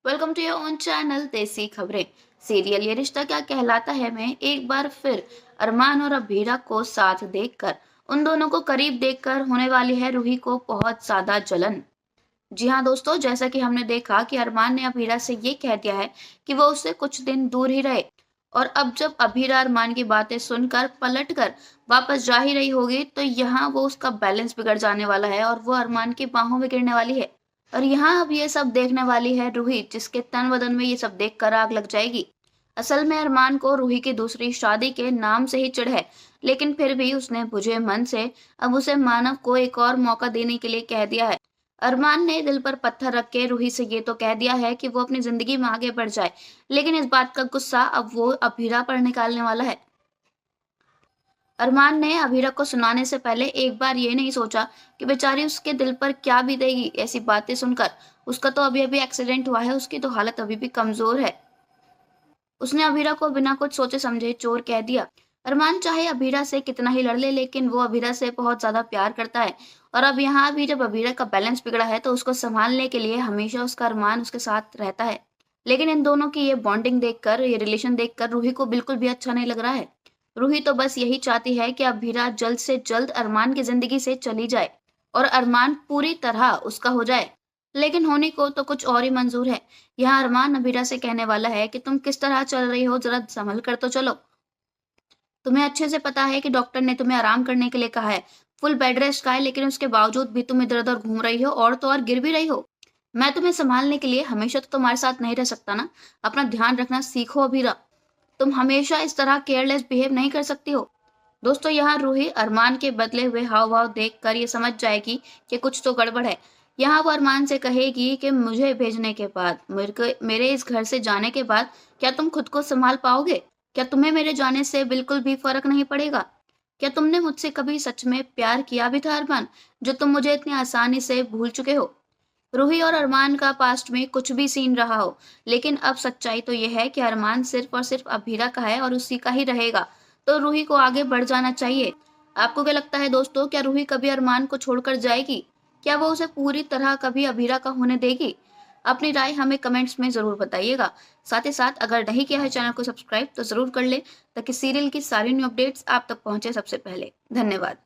Welcome to your own channel Desi Khabrein. Serial ये रिश्ता क्या कहलाता है में एक बार फिर अरमान और अभीरा को साथ देखकर, उन दोनों को करीब देखकर होने वाली है रूही को बहुत ज्यादा जलन। जी हाँ दोस्तों, जैसा कि हमने देखा कि अरमान ने अभीरा से ये कह दिया है कि वो उससे कुछ दिन दूर ही रहे। और अब जब अभीरा अरमान की बातें सुनकर पलट कर वापस जा ही रही होगी, तो यहाँ वो उसका बैलेंस बिगड़ जाने वाला है और वो अरमान की बाहों में गिरने वाली है। और यहाँ अब ये सब देखने वाली है रूही, जिसके तन बदन में ये सब देख कर आग लग जाएगी। असल में अरमान को रूही की दूसरी शादी के नाम से ही चिढ़ है, लेकिन फिर भी उसने बुझे मन से अब उसे मानव को एक और मौका देने के लिए कह दिया है। अरमान ने दिल पर पत्थर रख के रूही से ये तो कह दिया है कि वो अपनी जिंदगी में आगे बढ़ जाए, लेकिन इस बात का गुस्सा अब वो अभीरा पर निकालने वाला है। अरमान ने अभीरा को सुनाने से पहले एक बार ये नहीं सोचा कि बेचारी उसके दिल पर क्या बीतेगी ऐसी बातें सुनकर। उसका तो अभी अभी एक्सीडेंट हुआ है, उसकी तो हालत अभी भी कमजोर है। उसने अभीरा को बिना कुछ सोचे समझे चोर कह दिया। अरमान चाहे अभीरा से कितना ही लड़ ले, लेकिन वो अभीरा से बहुत ज्यादा प्यार करता है। और अब यहाँ भी जब अभीरा का बैलेंस बिगड़ा है, तो उसको संभालने के लिए हमेशा उसका अरमान उसके साथ रहता है। लेकिन इन दोनों की ये बॉन्डिंग देखकर, ये रिलेशन देखकर रूही को बिल्कुल भी अच्छा नहीं लग रहा है। रूही तो बस यही चाहती है कि अभीरा जल्द से जल्द अरमान की जिंदगी से चली जाए और अरमान पूरी तरह उसका हो जाए। लेकिन होने को तो कुछ और ही मंजूर है। यहाँ अरमान अबीरा से कहने वाला है कि तुम किस तरह चल रही हो, जरा संभल कर तो चलो। तुम्हें अच्छे से पता है कि डॉक्टर ने तुम्हें आराम करने के लिए कहा है, फुल बेड रेस्ट का है, लेकिन उसके बावजूद भी तुम इधर उधर घूम रही हो और तो और गिर भी रही हो। मैं तुम्हें संभालने के लिए हमेशा तो तुम्हारे साथ नहीं रह सकता ना। अपना ध्यान रखना सीखो अबीरा। तुम हमेशा इस तरह केयरलेस बिहेव नहीं कर सकती हो। दोस्तों, यहाँ रूही अरमान के बदले हुए हाव भाव देख कर ये समझ जाएगी कि कुछ तो गड़बड़ है। यहाँ वो अरमान से कहेगी कि मुझे भेजने के बाद, मेरे इस घर से जाने के बाद क्या तुम खुद को संभाल पाओगे? क्या तुम्हें मेरे जाने से बिल्कुल भी फर्क नहीं पड़ेगा? क्या तुमने मुझसे कभी सच में प्यार किया भी था अरमान, जो तुम मुझे इतनी आसानी से भूल चुके हो? रूही और अरमान का पास्ट में कुछ भी सीन रहा हो, लेकिन अब सच्चाई तो यह है कि अरमान सिर्फ और सिर्फ अभीरा का है और उसी का ही रहेगा। तो रूही को आगे बढ़ जाना चाहिए। आपको क्या लगता है दोस्तों, क्या रूही कभी अरमान को छोड़कर जाएगी? क्या वो उसे पूरी तरह कभी अभीरा का होने देगी? अपनी राय हमें कमेंट्स में जरूर बताइएगा। साथ ही साथ अगर नहीं किया है चैनल को सब्सक्राइब तो जरूर कर ले, ताकि सीरियल की सारी न्यू अपडेट्स आप तक पहुंचे सबसे पहले। धन्यवाद।